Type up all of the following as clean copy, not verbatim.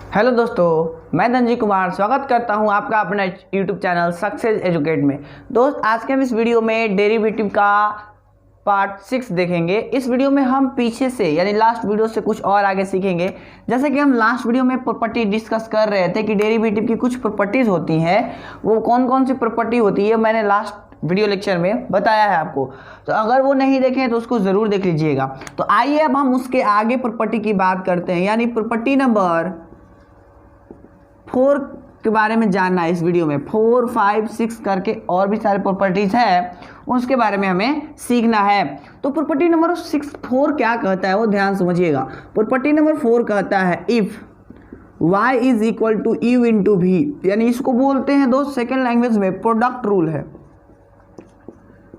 Hello दोस्तों, मैं धनजी कुमार स्वागत करता हूं आपका अपना यूट्यूब चैनल सक्सेस एजुकेट में। दोस्त, आज के हम इस वीडियो में डेरिवेटिव का पार्ट 6 देखेंगे। इस वीडियो में हम पीछे से यानी लास्ट वीडियो से कुछ और आगे सीखेंगे। जैसे कि हम लास्ट वीडियो में प्रॉपर्टी डिस्कस कर रहे थे कि डेरिवेटिव की कुछ प्रॉपर्टीज़ होती हैं, वो कौन कौन सी प्रॉपर्टी होती है मैंने लास्ट वीडियो लेक्चर में बताया है आपको। तो अगर वो नहीं देखें तो उसको ज़रूर देख लीजिएगा। तो आइए अब हम उसके आगे प्रॉपर्टी की बात करते हैं, यानी प्रॉपर्टी नंबर 4 के बारे में जानना है इस वीडियो में। 4, 5, 6 करके और भी सारे प्रॉपर्टीज हैं, उसके बारे में हमें सीखना है। तो प्रॉपर्टी नंबर 4 क्या कहता है वो ध्यान समझिएगा। प्रॉपर्टी नंबर 4 कहता है if y is equal to u into v, यानी इसको बोलते हैं दोस्त सेकेंड लैंग्वेज में प्रोडक्ट रूल है।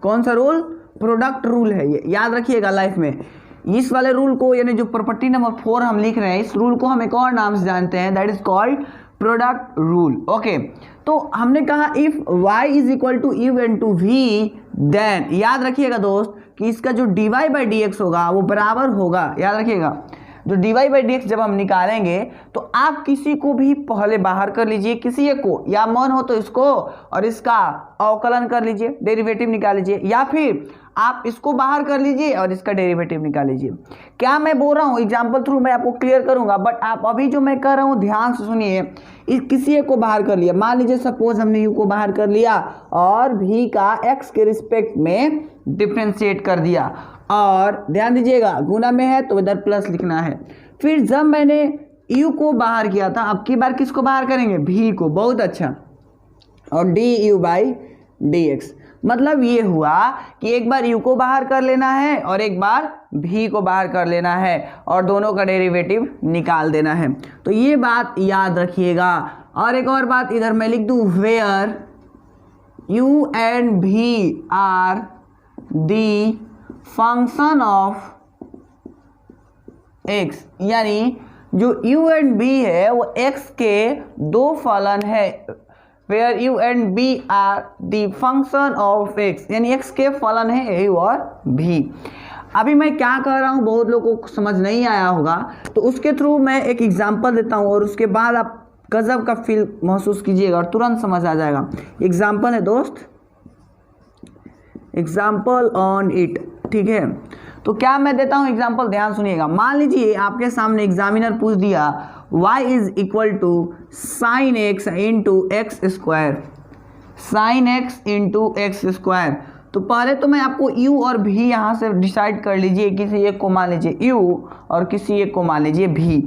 कौन सा रूल? प्रोडक्ट रूल है। ये याद रखिएगा लाइफ में। इस वाले रूल को यानी जो प्रॉपर्टी नंबर 4 हम लिख रहे हैं, इस रूल को हम एक और नाम से जानते हैं, that is called product rule. Okay, तो हमने कहा if y is equal to u into v, then याद रखिएगा दोस्त कि इसका जो dy बाई डी एक्स होगा वो बराबर होगा, याद रखिएगा, जो dy बाई डी एक्स जब हम निकालेंगे तो आप किसी को भी पहले बाहर कर लीजिए, किसी एक को, या मन हो तो इसको और इसका अवकलन कर लीजिए, डेरिवेटिव निकाल लीजिए, या फिर आप इसको बाहर कर लीजिए और इसका डेरिवेटिव निकाल लीजिए। क्या मैं बोल रहा हूँ एग्जाम्पल थ्रू मैं आपको क्लियर करूंगा, बट आप अभी जो मैं कर रहा हूँ ध्यान से सुनिए। किसी एक को बाहर कर लिया, मान लीजिए सपोज हमने u को बाहर कर लिया और v का x के रिस्पेक्ट में डिफ्रेंशिएट कर दिया, और ध्यान दीजिएगा गुना में है तो इधर प्लस लिखना है। फिर जब मैंने u को बाहर किया था, अब की बार किसको बाहर करेंगे? v को। बहुत अच्छा। और du बाई डी एक्स, मतलब ये हुआ कि एक बार u को बाहर कर लेना है और एक बार v को बाहर कर लेना है और दोनों का डेरिवेटिव निकाल देना है। तो ये बात याद रखिएगा। और एक और बात इधर मैं लिख दूं, where u and v are the function of x, यानी जो u एंड v है वो x के दो फलन है। Where u and b are the function of x, यानी x के फलन है u और v। अभी मैं क्या कह रहा हूँ बहुत लोगों को समझ नहीं आया होगा, तो उसके थ्रू मैं एक एग्जांपल देता हूँ और उसके बाद आप गजब का फील महसूस कीजिएगा और तुरंत समझ आ जाएगा। एग्जांपल है दोस्त, एग्जांपल ऑन इट, ठीक है। तो क्या मैं देता हूँ एग्जांपल, ध्यान सुनिएगा। मान लीजिए आपके सामने एग्जामिनर पूछ दिया y is equal to sine x into x square, sine x into x square. तो पहले तो मैं आपको u और v यहाँ से डिसाइड कर लीजिए, किसी एक को मान लीजिए u और किसी एक को मान लीजिए v।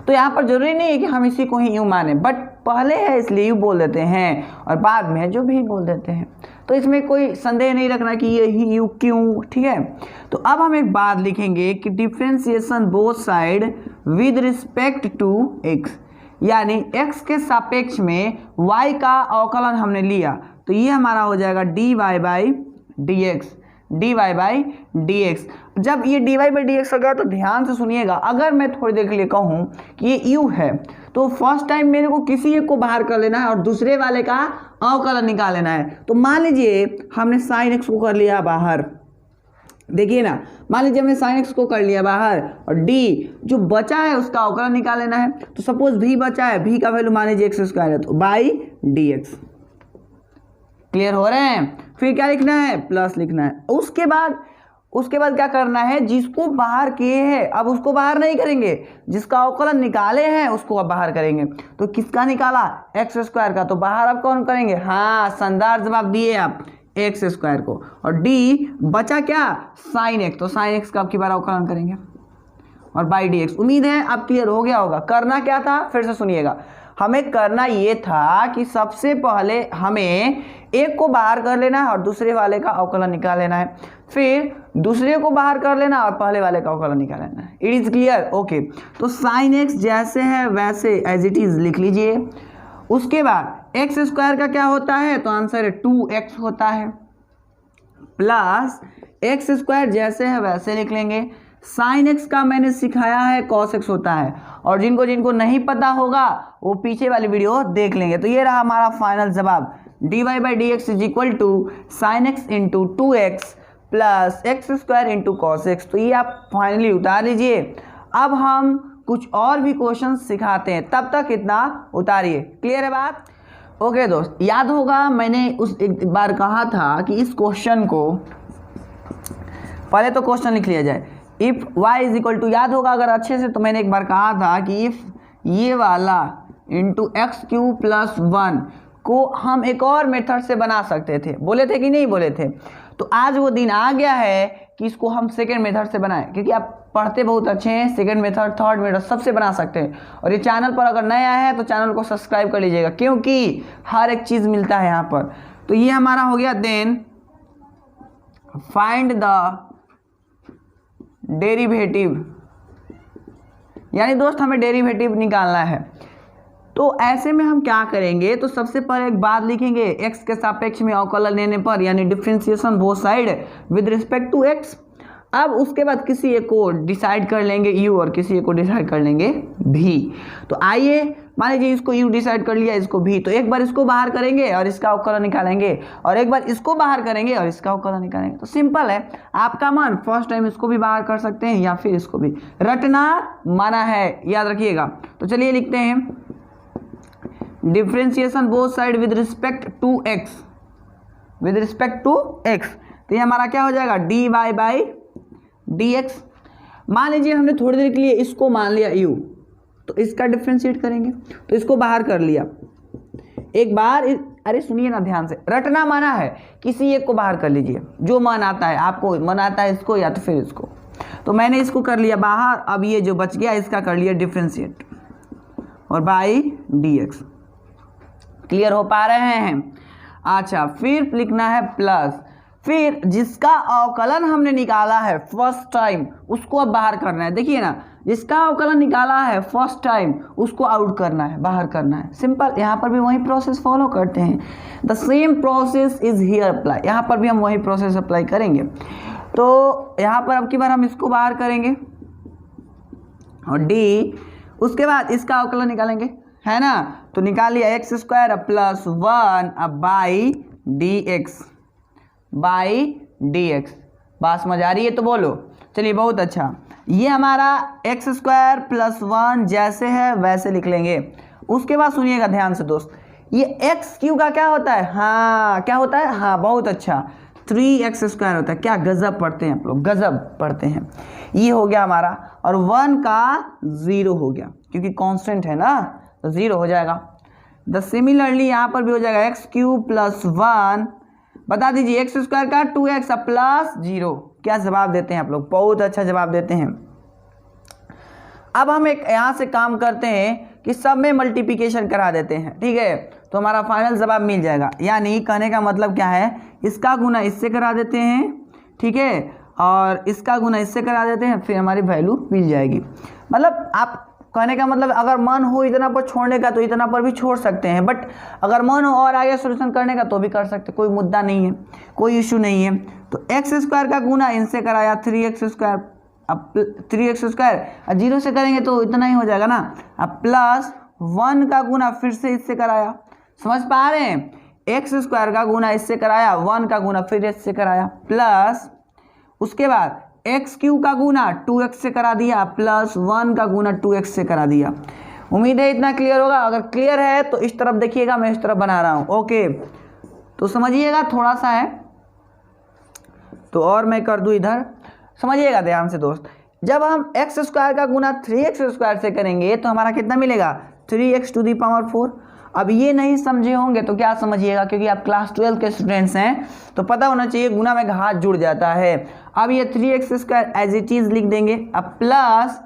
तो यहाँ पर जरूरी नहीं है कि हम इसी को ही u माने, बट पहले है इसलिए u बोल देते हैं और बाद में जो भी बोल देते हैं। तो इसमें कोई संदेह नहीं रखना कि ये ही u क्यों, ठीक है। तो अब हम एक बात लिखेंगे कि differentiation both side with respect to x, यानी x के सापेक्ष में y का अवकलन हमने लिया, तो ये हमारा हो जाएगा dy by d x, dy by d x. जब ये dy बाई डी एक्स हो गया तो ध्यान से सुनिएगा, अगर मैं थोड़ी देर के लिए कहूँ कि ये u है तो फर्स्ट टाइम मेरे को किसी एक को बाहर कर लेना है और दूसरे वाले का अवकलन निकाल लेना है। तो मान लीजिए हमने साइन एक्स को कर लिया बाहर, देखिए ना, मान लीजिए हमने साइन एक्स को कर लिया बाहर और d जो बचा है उसका अवकलन निकाल लेना है। तो सपोज v बचा है, v का वैल्यू मान लीजिए एक्स स्क्वायर है, तो बाई डी एक्स। क्लियर हो रहे हैं? फिर क्या लिखना है? प्लस लिखना है। उसके बाद क्या करना है, जिसको बाहर किए हैं अब उसको बाहर नहीं करेंगे, जिसका अवकलन निकाले हैं उसको अब बाहर करेंगे। तो किसका निकाला? एक्स स्क्वायर का, तो बाहर अब कौन करेंगे? हाँ, शानदार जवाब दिए आप, एक्स स्क्वायर को। और डी बचा क्या? साइन एक्स, तो साइन एक्स का अब की बार अवकलन करेंगे और बाई डी एक्स। उम्मीद है अब क्लियर हो गया होगा। करना क्या था फिर से सुनिएगा, हमें करना ये था कि सबसे पहले हमें एक को बाहर कर लेना है और दूसरे वाले का अवकलन निकाल लेना है, फिर दूसरे को बाहर कर लेना और पहले वाले का अवकलन निकाल लेना है। It is clear? ओके, तो साइन एक्स जैसे है वैसे एज इट इज लिख लीजिए। उसके बाद एक्स स्क्वायर का क्या होता है? तो आंसर है 2x होता है, प्लस एक्स स्क्वायर जैसे है वैसे लिख लेंगे। साइन एक्स का मैंने सिखाया है कॉस एक्स होता है, और जिनको जिनको नहीं पता होगा वो पीछे वाली वीडियो देख लेंगे। तो ये रहा हमारा फाइनल जवाब, dy by d x is equal to sine x into 2x plus x square into cos x. तो ये आप फाइनली उतार लीजिए। अब हम कुछ और भी क्वेश्चन सिखाते हैं, तब तक इतना उतारिए। क्लियर है बात? ओके दोस्त, याद होगा मैंने उस एक बार कहा था कि इस क्वेश्चन को पहले तो क्वेश्चन लिख लिया जाए। If y is equal to, याद होगा अगर अच्छे से, तो मैंने एक बार कहा था कि इफ़ ये वाला इंटू एक्स क्यू प्लस 1 को हम एक और मेथड से बना सकते थे, बोले थे कि नहीं बोले थे? तो आज वो दिन आ गया है कि इसको हम सेकेंड मेथड से बनाएं, क्योंकि आप पढ़ते बहुत अच्छे हैं, सेकेंड मेथड थर्ड मेथड सबसे बना सकते हैं। और ये चैनल पर अगर नया है तो चैनल को सब्सक्राइब कर लीजिएगा, क्योंकि हर एक चीज़ मिलता है यहाँ पर। तो ये हमारा हो गया, देन फाइंड द डेरिवेटिव, यानी दोस्त हमें डेरिवेटिव निकालना है। तो ऐसे में हम क्या करेंगे, तो सबसे पहले एक बात लिखेंगे, x के सापेक्ष में अवकलन लेने पर, यानी differentiation both side with respect to x। अब उसके बाद किसी एक को डिसाइड कर लेंगे u और किसी एक को डिसाइड कर लेंगे v। तो आइए मान लीजिए इसको u डिसाइड कर लिया, इसको v, तो एक बार इसको बाहर करेंगे और इसका अवकलन निकालेंगे, और एक बार इसको बाहर करेंगे और इसका अवकलन निकालेंगे। तो सिंपल है, आपका मन फर्स्ट टाइम इसको भी बाहर कर सकते हैं या फिर इसको भी, रटना माना है, याद रखिएगा। तो चलिए लिखते हैं differentiation both side with respect to x, with respect to x। तो ये हमारा क्या हो जाएगा, dy बाई dx। मान लीजिए हमने थोड़ी देर के लिए इसको मान लिया u, तो इसका डिफरेंशिएट करेंगे, तो इसको बाहर कर लिया एक बार। अरे सुनिए ना ध्यान से, रटना माना है, किसी एक को बाहर कर लीजिए, जो मन आता है आपको, मन आता है इसको या तो फिर इसको। तो मैंने इसको कर लिया बाहर, अब ये जो बच गया इसका कर लिया डिफरेंशिएट और बाई dx। क्लियर हो पा रहे हैं? अच्छा, फिर लिखना है प्लस, फिर जिसका अवकलन हमने निकाला है फर्स्ट टाइम उसको अब बाहर करना है। देखिए ना, जिसका अवकलन निकाला है फर्स्ट टाइम उसको आउट करना है, बाहर करना है। सिंपल, यहाँ पर भी वही प्रोसेस फॉलो करते हैं। The same process is here apply, यहाँ पर भी हम वही प्रोसेस अप्लाई करेंगे। तो यहाँ पर अब की बार हम इसको बाहर करेंगे और d, उसके बाद इसका अवकलन निकालेंगे, है ना? तो निकाल लिया एक्स स्क्वायर प्लस 1 अब बाई डी एक्स। बात समझ आ रही है तो बोलो। चलिए बहुत अच्छा, ये हमारा एक्स स्क्वायर प्लस 1 जैसे है वैसे लिख लेंगे। उसके बाद सुनिएगा ध्यान से दोस्त, ये एक्स क्यू का क्या होता है, हाँ क्या होता है, हाँ बहुत अच्छा, 3x स्क्वायर होता है। क्या गजब पढ़ते हैं आप लोग, गजब पढ़ते हैं। ये हो गया हमारा, और 1 का 0 हो गया, क्योंकि कांस्टेंट है ना, तो 0 हो जाएगा। द सिमिलरली यहाँ पर भी हो जाएगा एक्स क्यूब प्लस 1, बता दीजिए एक्स स्क्वायर का 2x प्लस 0। क्या जवाब देते हैं आप लोग, बहुत अच्छा जवाब देते हैं। अब हम एक यहाँ से काम करते हैं कि सब में मल्टीप्लिकेशन करा देते हैं, ठीक है? तो हमारा फाइनल जवाब मिल जाएगा। यानी कहने का मतलब क्या है, इसका गुना इससे करा देते हैं, ठीक है, और इसका गुना इससे करा देते हैं, फिर हमारी वैल्यू मिल जाएगी। मतलब आप कहने का मतलब अगर मन हो इतना पर छोड़ने का तो इतना पर भी छोड़ सकते हैं, बट अगर मन हो और आगे सोल्यूशन करने का तो भी कर सकते, कोई मुद्दा नहीं है, कोई इशू नहीं है। तो एक्स स्क्वायर का गुना इनसे कराया 3x स्क्वायर, अब 3x स्क्वायर 0 से करेंगे तो इतना ही हो जाएगा ना। अब प्लस 1 का गुना फिर से इससे कराया, समझ पा रहे हैं? एक्स स्क्वायर का गुना इससे कराया, 1 का गुना फिर इससे कराया, प्लस उसके बाद एक्स क्यू का गुना 2x से करा दिया, प्लस 1 का गुना 2x से करा दिया। उम्मीद है इतना क्लियर होगा। अगर क्लियर है तो इस तरफ देखिएगा, मैं इस तरफ बना रहा हूँ, ओके? तो समझिएगा, थोड़ा सा है तो और मैं कर दूँ इधर, समझिएगा ध्यान से दोस्त। जब हम एक्स स्क्वायर का गुना 3x स्क्वायर से करेंगे तो हमारा कितना मिलेगा, 3x टू दी पावर 4। अब ये नहीं समझे होंगे तो क्या समझिएगा, क्योंकि आप क्लास 12 के स्टूडेंट्स हैं तो पता होना चाहिए गुना में घात जुड़ जाता है। अब ये 3x square as it is लिख देंगे, अब प्लस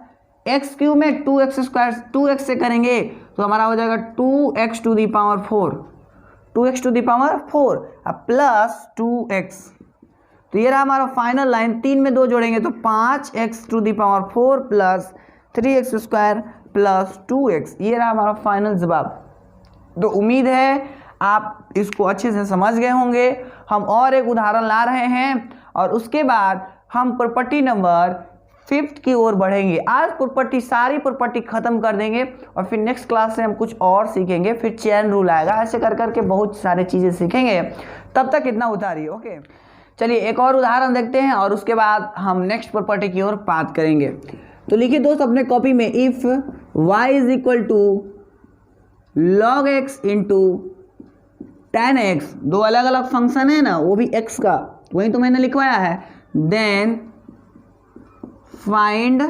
एक्स क्यू में 2x स्क्वायर 2x से करेंगे तो हमारा हो जाएगा 2x to the power 4, 2x to the power 4, अब प्लस 2x। तो ये रहा हमारा फाइनल लाइन, 3 में 2 जोड़ेंगे तो 5x to the power 4 plus 3x square plus 2x। ये रहा हमारा फाइनल जवाब। तो उम्मीद है आप इसको अच्छे से समझ गए होंगे। हम और एक उदाहरण ला रहे हैं और उसके बाद हम प्रॉपर्टी नंबर 5 की ओर बढ़ेंगे। आज प्रॉपर्टी सारी प्रॉपर्टी खत्म कर देंगे और फिर नेक्स्ट क्लास से हम कुछ और सीखेंगे, फिर चेन रूल आएगा, ऐसे कर करके बहुत सारी चीज़ें सीखेंगे। तब तक इतना उतारिए, ओके? चलिए एक और उदाहरण देखते हैं और उसके बाद हम नेक्स्ट प्रॉपर्टी की ओर बात करेंगे। तो लिखिए दोस्त अपने कॉपी में, if y is equal to log x into tan x, दो अलग अलग फंक्शन है ना, वो भी x का, वही तो मैंने लिखवाया है, then find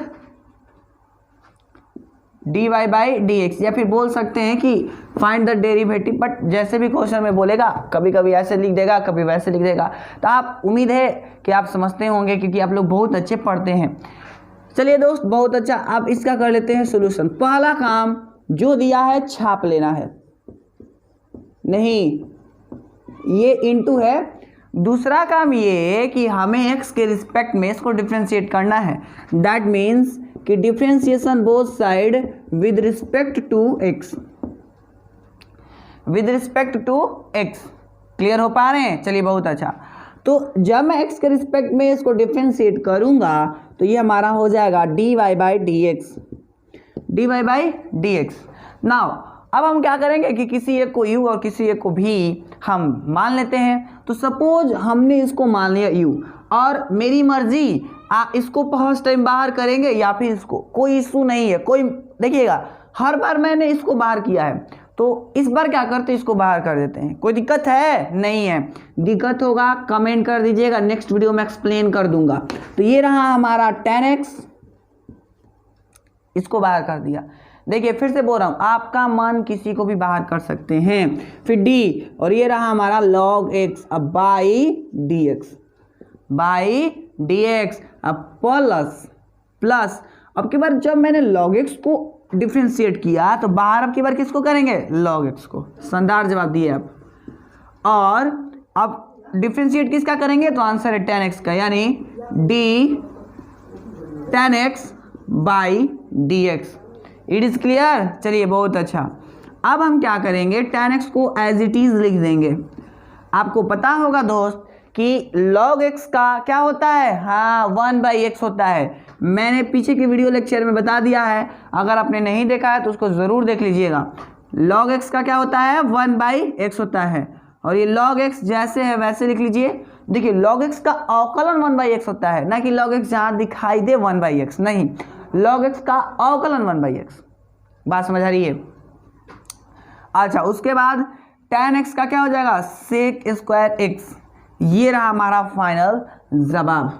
dy by dx, या फिर बोल सकते हैं कि फाइंड द डेरिवेटिव, बट जैसे भी क्वेश्चन में बोलेगा, कभी कभी ऐसे लिख देगा, कभी वैसे लिख देगा। तो आप, उम्मीद है कि आप समझते होंगे क्योंकि आप लोग बहुत अच्छे पढ़ते हैं। चलिए दोस्त बहुत अच्छा, आप इसका कर लेते हैं सोल्यूशन। पहला काम जो दिया है छाप लेना है, नहीं ये इनटू है। दूसरा काम ये कि हमें x के रिस्पेक्ट में इसको डिफ्रेंशिएट करना है, दैट मीन्स कि differentiation both side with respect to x, with respect to x। Clear हो पा रहे हैं? चलिए बहुत अच्छा। तो जब मैं x के रिस्पेक्ट में इसको डिफ्रेंशिएट करूंगा तो ये हमारा हो जाएगा dy by dx, dy by dx। Now अब हम क्या करेंगे कि किसी एक को u और किसी एक को v हम मान लेते हैं। तो सपोज हमने इसको मान लिया u, और मेरी मर्जी, आप इसको फर्स्ट टाइम बाहर करेंगे या फिर इसको, कोई इशू नहीं है, कोई, देखिएगा हर बार मैंने इसको बाहर किया है, तो इस बार क्या करते हैं, इसको बाहर कर देते हैं। कोई दिक्कत है? नहीं है। दिक्कत होगा कमेंट कर दीजिएगा, नेक्स्ट वीडियो में एक्सप्लेन कर दूंगा। तो ये रहा हमारा tan x, इसको बाहर कर दिया। देखिए फिर से बोल रहा हूँ, आपका मन किसी को भी बाहर कर सकते हैं। फिर d, और ये रहा हमारा log x, अब बाई dx, बाई dx, अब प्लस अब की बार जब मैंने log x को डिफ्रेंशिएट किया तो बाहर अब की बार किसको करेंगे, log x को। शानदार जवाब दिए आप। और अब डिफ्रेंशिएट किसका करेंगे, तो आंसर है tan x का, यानी d tan x by dx। It is clear? चलिए बहुत अच्छा। अब हम क्या करेंगे, tan x को एज इट इज लिख देंगे। आपको पता होगा दोस्त कि log x का क्या होता है, हाँ 1/x होता है। मैंने पीछे के वीडियो लेक्चर में बता दिया है, अगर आपने नहीं देखा है तो उसको ज़रूर देख लीजिएगा। log x का क्या होता है, 1/x होता है, और ये log x जैसे है वैसे लिख लीजिए। देखिए log x का अवकलन 1/x होता है, ना कि log x जहाँ दिखाई दे 1/x, नहीं, log x का अवकलन 1/x। बात समझ आ रही है? अच्छा, उसके बाद tan x का क्या हो जाएगा, sec स्क्वायर x। ये रहा हमारा फाइनल जवाब।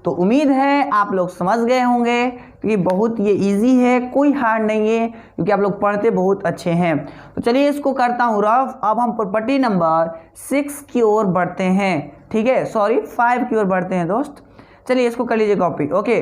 तो उम्मीद है आप लोग समझ गए होंगे कि बहुत ये इजी है, कोई हार्ड नहीं है, क्योंकि आप लोग पढ़ते बहुत अच्छे हैं। तो चलिए इसको करता हूँ रफ। अब हम प्रॉपर्टी नंबर 6 की ओर बढ़ते हैं, ठीक है, सॉरी 5 की ओर बढ़ते हैं दोस्त। चलिए इसको कर लीजिए कॉपी। ओके,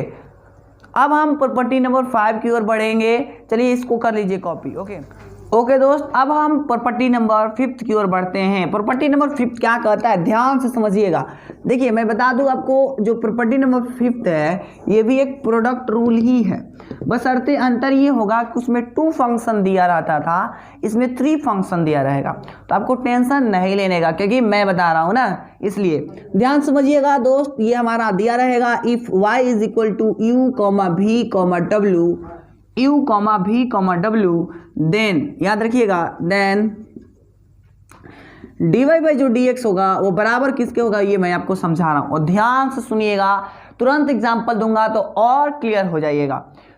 अब हम प्रॉपर्टी नंबर 5 की ओर बढ़ेंगे। चलिए इसको कर लीजिए कॉपी। ओके दोस्त, अब हम प्रॉपर्टी नंबर 5 की ओर बढ़ते हैं। प्रॉपर्टी नंबर 5 क्या कहता है, ध्यान से समझिएगा। देखिए मैं बता दूं आपको, जो प्रॉपर्टी नंबर 5 है ये भी एक प्रोडक्ट रूल ही है, बशर्ते अंतर ये होगा कि उसमें 2 फंक्शन दिया रहता था, इसमें 3 फंक्शन दिया रहेगा। तो आपको टेंशन नहीं लेने का, क्योंकि मैं बता रहा हूँ ना, इसलिए ध्यान समझिएगा दोस्त। ये हमारा दिया रहेगा, if y is equal to u comma v comma w, u comma v comma w, then याद रखिएगा, देन dy बाई जो dx होगा वो बराबर किसके होगा, ये मैं आपको समझा रहा हूँ, और ध्यान से सुनिएगा, तुरंत एग्जांपल दूंगा तो और क्लियर हो जाइएगा।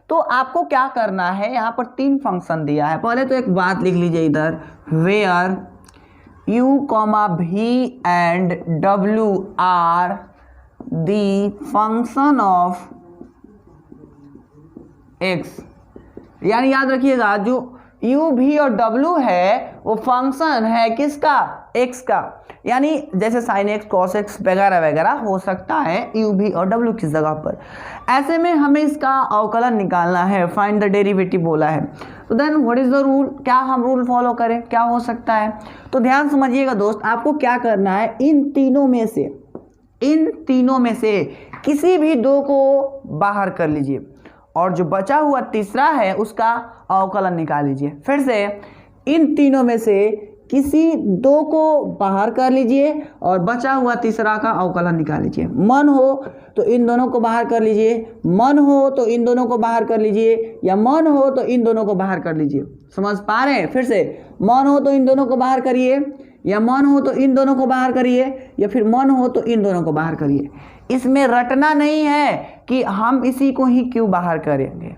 तो आपको क्या करना है, यहाँ पर 3 फंक्शन दिया है। पहले तो एक बात लिख लीजिए इधर, where u comma v and w are the function of x, यानी याद रखिएगा जो u v और w है वो फंक्शन है किसका, x का। यानी जैसे sin x cos x वगैरह वगैरह हो सकता है u v और w की जगह पर। ऐसे में हमें इसका अवकलन निकालना है, फाइंड द डेरिवेटिव बोला है। तो then what is the rule, क्या हम रूल फॉलो करें, क्या हो सकता है। तो ध्यान समझिएगा दोस्त, आपको क्या करना है, इन तीनों में से किसी भी 2 को बाहर कर लीजिए, और जो बचा हुआ तीसरा है उसका अवकलन निकाल लीजिए। फिर से इन तीनों में से किसी 2 को बाहर कर लीजिए और बचा हुआ तीसरा का अवकलन निकाल लीजिए। मन हो तो इन दोनों को बाहर कर लीजिए, मन हो तो इन दोनों को बाहर कर लीजिए, या मन हो तो इन दोनों को बाहर कर लीजिए। समझ पा रहे हैं? फिर से मन हो तो इन दोनों को बाहर करिए, या मन हो तो इन दोनों को बाहर करिए, या फिर मन हो तो इन दोनों को बाहर करिए। इसमें रटना नहीं है कि हम इसी को ही क्यों बाहर करेंगे।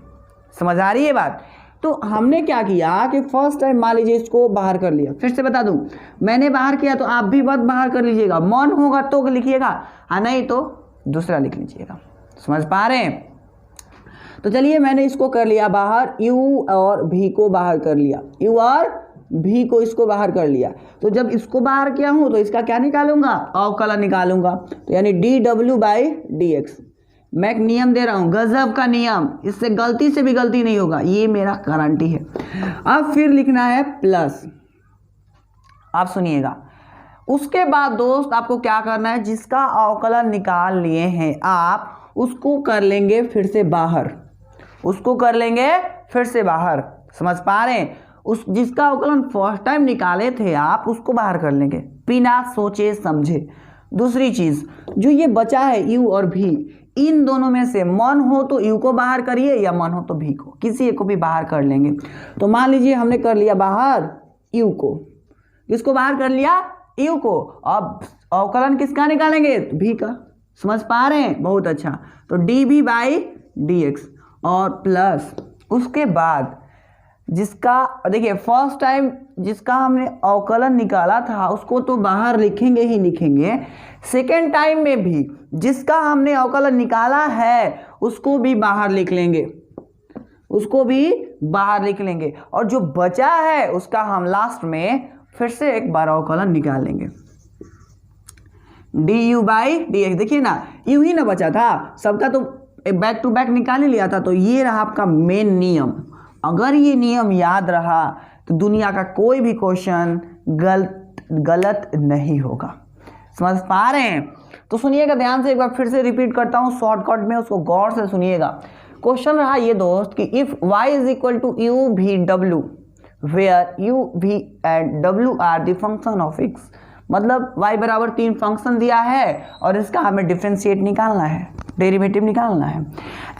समझ आ रही है बात? तो हमने क्या किया कि फर्स्ट टाइम मान लीजिए इसको बाहर कर लिया। फिर से बता दूं, मैंने बाहर किया तो आप भी बस बाहर कर लीजिएगा। मन होगा तो लिखिएगा, हाँ नहीं तो दूसरा लिख लीजिएगा। समझ पा रहे हैं? तो चलिए मैंने इसको कर लिया बाहर, यू और भी को बाहर कर लिया, यू और भी को इसको बाहर कर लिया। तो जब इसको बाहर किया हूं तो इसका क्या निकालूंगा? अवकलन निकालूंगा। तो यानी dw/dx। मैं एक नियम दे रहा हूं, गजब का नियम, इससे गलती से भी गलती नहीं होगा, ये मेरा गारंटी है। अब फिर लिखना है प्लस। आप सुनिएगा, उसके बाद दोस्त आपको क्या करना है, जिसका अवकलन निकाल लिए हैं आप उसको कर लेंगे फिर से बाहर, उसको कर लेंगे फिर से बाहर। समझ पा रहे हैं? उस जिसका अवकलन फर्स्ट टाइम निकाले थे आप उसको बाहर कर लेंगे बिना सोचे समझे। दूसरी चीज जो ये बचा है यू और भी, इन दोनों में से मन हो तो यू को बाहर करिए या मन हो तो भी को, किसी एक को भी बाहर कर लेंगे। तो मान लीजिए हमने कर लिया बाहर यू को, किसको बाहर कर लिया? यू को। अब अवकलन किसका निकालेंगे? भी का। समझ पा रहे हैं? बहुत अच्छा। तो dv/dx और प्लस उसके बाद जिसका देखिए फर्स्ट टाइम जिसका हमने अवकलन निकाला था उसको तो बाहर लिखेंगे ही लिखेंगे, सेकेंड टाइम में भी जिसका हमने अवकलन निकाला है उसको भी बाहर लिख लेंगे, उसको भी बाहर लिख लेंगे। और जो बचा है उसका हम लास्ट में फिर से एक बार अवकलन निकाल लेंगे, du/dx। देखिए ना, यू ही ना बचा था, सबका तो बैक टू बैक निकाल ही लिया था। तो ये रहा आपका मेन नियम। अगर ये नियम याद रहा तो दुनिया का कोई भी क्वेश्चन गलत नहीं होगा। समझ पा रहे हैं? तो सुनिएगा ध्यान से, एक बार फिर से रिपीट करता हूँ शॉर्टकट में, उसको गौर से सुनिएगा। क्वेश्चन रहा ये दोस्त कि if y = u/v/w where u/v and w are the function of x, मतलब y बराबर 3 फंक्शन दिया है और इसका हमें डिफरेंशिएट निकालना है, डेरिवेटिव निकालना है।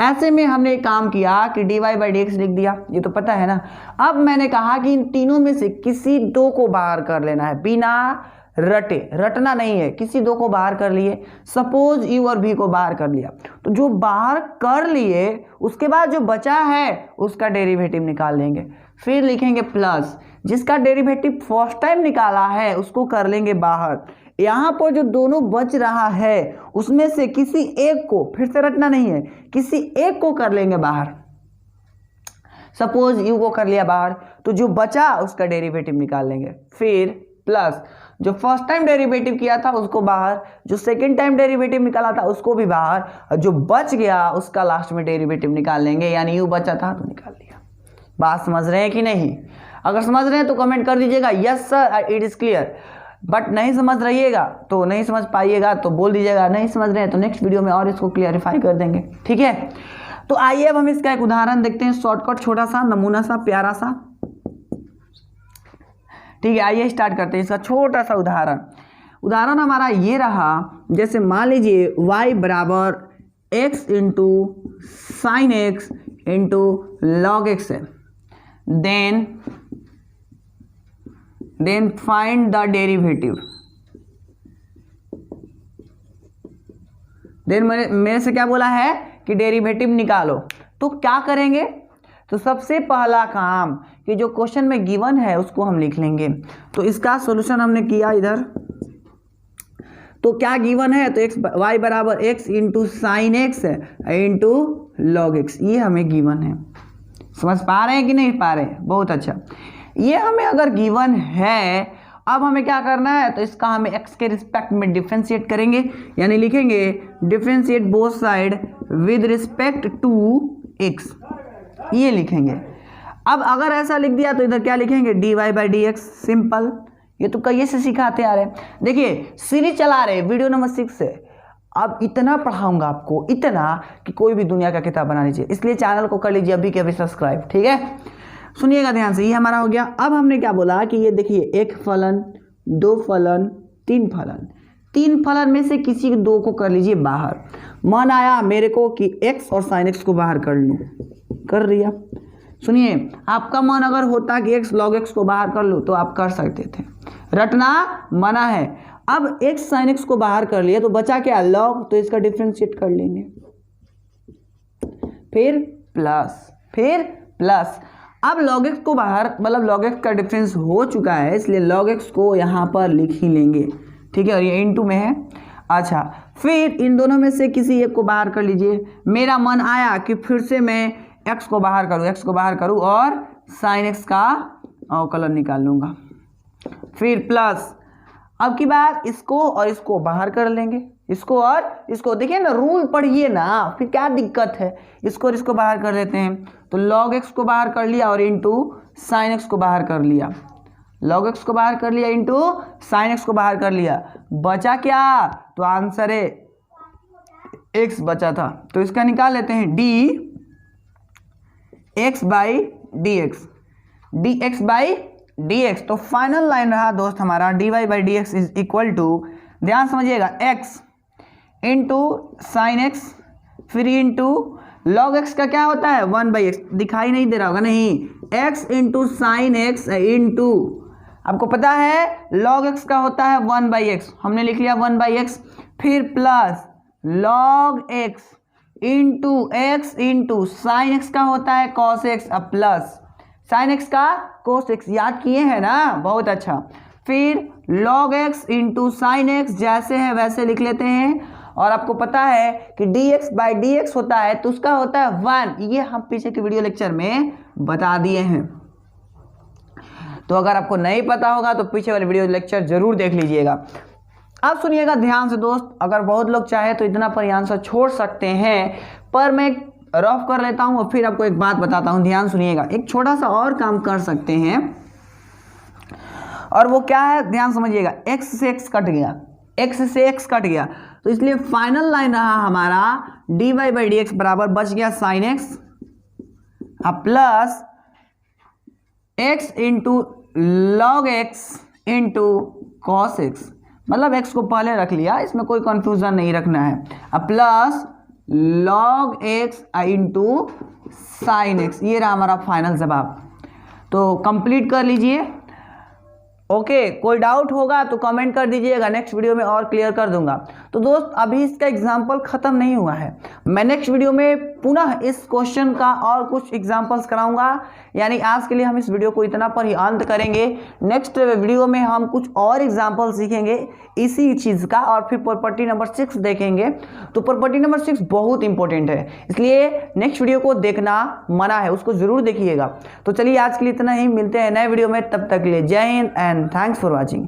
ऐसे में हमने एक काम किया कि dy/dx लिख दिया, ये तो पता है ना। अब मैंने कहा कि इन तीनों में से किसी दो को बाहर कर लेना है बिना रटे, रटना नहीं है, किसी दो को बाहर कर लिए। सपोज यू और भी को बाहर कर लिया, तो जो बाहर कर लिए उसके बाद जो बचा है उसका डेरिवेटिव निकाल लेंगे। फिर लिखेंगे प्लस, जिसका डेरिवेटिव फर्स्ट टाइम निकाला है उसको कर लेंगे बाहर। यहाँ पर जो दोनों बच रहा है उसमें से किसी एक को, फिर से रटना नहीं है, किसी एक को कर लेंगे बाहर। सपोज यू को कर लिया बाहर, तो जो बचा उसका डेरिवेटिव निकाल लेंगे। फिर प्लस, जो फर्स्ट टाइम डेरिवेटिव किया था उसको बाहर, जो सेकंड टाइम डेरिवेटिव निकाला था उसको भी बाहर, और जो बच गया उसका लास्ट में डेरिवेटिव निकाल लेंगे। यानी यू बचा था तो निकाल लिया। बात समझ रहे हैं कि नहीं? अगर समझ रहे हैं तो कमेंट कर दीजिएगा yes sir it is clear. But नहीं समझ रहिएगा तो नहीं समझ पाइएगा तो बोल दीजिएगा नहीं समझ रहे हैं, तो नेक्स्ट वीडियो में और इसको क्लियरिफाई कर देंगे। ठीक है, तो आइए अब हम इसका एक उदाहरण देखते हैं, शॉर्टकट, छोटा सा, नमूना सा, प्यारा सा। ठीक है, आइए स्टार्ट करते हैं इसका छोटा सा उदाहरण। उदाहरण हमारा ये रहा, जैसे मान लीजिए y बराबर x × sin x × log x है, then find the derivative. Then मेरे से क्या बोला है कि डेरिवेटिव निकालो। तो क्या करेंगे? तो सबसे पहला काम कि जो क्वेश्चन में गिवन है उसको हम लिख लेंगे। तो इसका सॉल्यूशन हमने किया इधर, तो क्या गिवन है? तो y बराबर x × sin x × log x, ये हमें गिवन है। समझ पा रहे हैं कि नहीं पा रहे हैं? बहुत अच्छा। ये हमें अगर गिवन है, अब हमें क्या करना है? तो इसका हमें x के रिस्पेक्ट में डिफरेंशिएट करेंगे, यानी लिखेंगे differentiate both side with respect to x, ये लिखेंगे। अब अगर ऐसा लिख दिया तो इधर क्या लिखेंगे? dy/dx, simple. ये तो कई से सिखाते आ रहे हैं। देखिए सीरीज चला रहे वीडियो नंबर 6 से, अब इतना पढ़ाऊंगा आपको, इतना कि कोई भी दुनिया का किताब बना लीजिए। इसलिए चैनल को कर लीजिए अभी के अभी सब्सक्राइब। ठीक है, सुनिएगा ध्यान से, ये हमारा हो गया। अब हमने क्या बोला कि ये देखिए, एक फलन, दो फलन, तीन फलन, तीन फलन में से किसी दो को कर लीजिए बाहर। मन आया मेरे को कि x और sin x को बाहर कर लूँ, कर लिया। सुनिए, आपका मन अगर होता कि x log x को बाहर कर लो तो आप कर सकते थे, रटना मना है। अब x sin x को बाहर कर लिया तो बचा क्या, log, तो इसका डिफ्रेंशिएट कर लेंगे, फिर प्लस। अब log x को बाहर, मतलब log x का डिफरेंस हो चुका है, इसलिए log x को यहाँ पर लिख ही लेंगे, ठीक है, और ये इनटू में है। अच्छा, फिर इन दोनों में से किसी एक को बाहर कर लीजिए। मेरा मन आया कि फिर से मैं x को बाहर करूँ और sin x का अवकलन निकाल लूँगा, फिर प्लस। अब की बार इसको और इसको बाहर कर लेंगे, इसको और इसको, देखिए ना, रूल पढ़िए ना, फिर क्या दिक्कत है। इसको और इसको बाहर कर लेते हैं, तो log x को बाहर कर लिया और इंटू sin x को बाहर कर लिया, log x को बाहर कर लिया इंटू sin x को बाहर कर लिया, बचा क्या, तो आंसर है x बचा था, तो इसका निकाल लेते हैं dx बाई dx। तो फाइनल लाइन रहा दोस्त हमारा dy by dx is equal to, ध्यान समझिएगा, x इंटू साइन एक्स, फिर इंटू लॉग एक्स का क्या होता है 1/x, दिखाई नहीं दे रहा होगा, नहीं, x into sine x into, आपको पता है लॉग एक्स का होता है 1/x, हमने लिख लिया 1/x, फिर plus log x into x into sine x का होता है cos x, अब प्लस साइन एक्स का cos x, याद किए हैं ना, बहुत अच्छा। फिर log x into sine x, जैसे है वैसे लिख लेते हैं, और आपको पता है कि dx बाई dx होता है तो उसका होता है 1, ये हम पीछे के वीडियो लेक्चर में बता दिए हैं। तो अगर आपको नहीं पता होगा तो पीछे वाले वीडियो लेक्चर जरूर देख लीजिएगा। अब सुनिएगा ध्यान से दोस्त, अगर बहुत लोग चाहे तो इतना पर आंसर छोड़ सकते हैं, पर मैं रफ कर लेता हूँ और फिर आपको एक बात बताता हूँ, ध्यान सुनिएगा। एक छोटा सा और काम कर सकते हैं, और वो क्या है, ध्यान समझिएगा, x से x कट गया, तो इसलिए फाइनल लाइन रहा हमारा dy बाई dx बराबर बच गया sine x plus x into log x into cos x, मतलब x को पहले रख लिया, इसमें कोई कंफ्यूजन नहीं रखना है, अब plus log x into sine x, ये रहा हमारा फाइनल जवाब। तो कंप्लीट कर लीजिए। ओके, कोई डाउट होगा तो कमेंट कर दीजिएगा, नेक्स्ट वीडियो में और क्लियर कर दूंगा। तो दोस्त अभी इसका एग्जाम्पल ख़त्म नहीं हुआ है, मैं नेक्स्ट वीडियो में पुनः इस क्वेश्चन का और कुछ एग्जाम्पल्स कराऊंगा। यानी आज के लिए हम इस वीडियो को इतना पर ही अंत करेंगे, नेक्स्ट वीडियो में हम कुछ और एग्जाम्पल सीखेंगे इसी चीज़ का, और फिर प्रॉपर्टी नंबर 6 देखेंगे। तो प्रॉपर्टी नंबर 6 बहुत इंपॉर्टेंट है, इसलिए नेक्स्ट वीडियो को देखना मना है, उसको ज़रूर देखिएगा। तो चलिए आज के लिए इतना ही, मिलते हैं नए वीडियो में, तब तक के लिए जय Hind and thanks for watching.